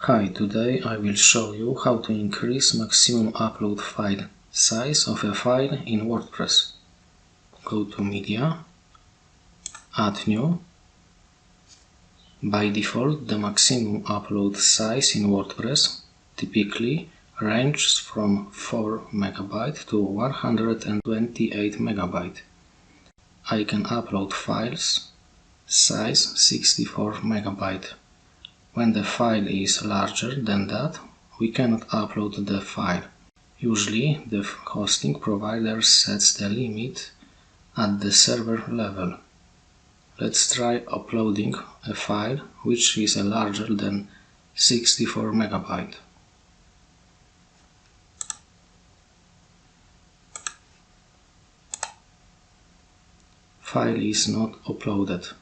Hi, today I will show you how to increase maximum upload file size of a file in WordPress. Go to Media, Add New. By default, the maximum upload size in WordPress typically ranges from 4 MB to 128 MB. I can upload files size 64 MB. When the file is larger than that, we cannot upload the file. Usually, the hosting provider sets the limit at the server level. Let's try uploading a file which is larger than 64 MB. File is not uploaded.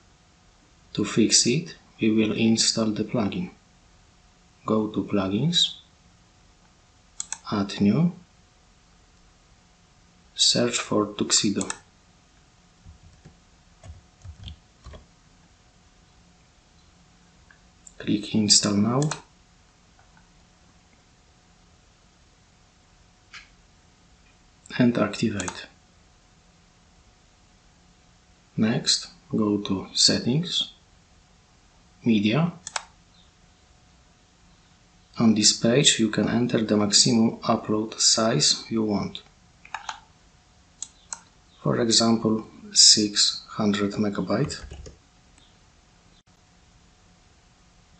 To fix it, we will install the plugin. Go to Plugins, Add New, search for Tuxedo. Click Install Now. And activate. Next, go to Settings, Media. On this page you can enter the maximum upload size you want. For example, 600 MB.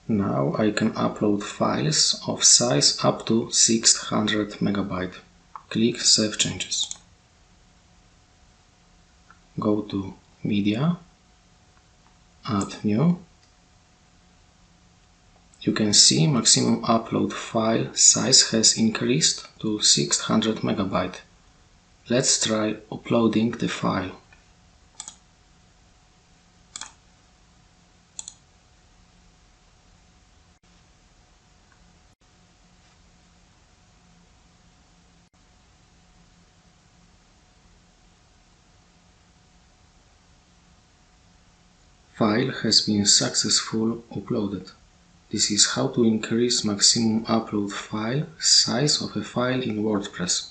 Now I can upload files of size up to 600 MB. Click Save Changes. Go to Media, Add New. You can see maximum upload file size has increased to 600 MB. Let's try uploading the file. File has been successfully uploaded. This is how to increase maximum upload file size of a file in WordPress.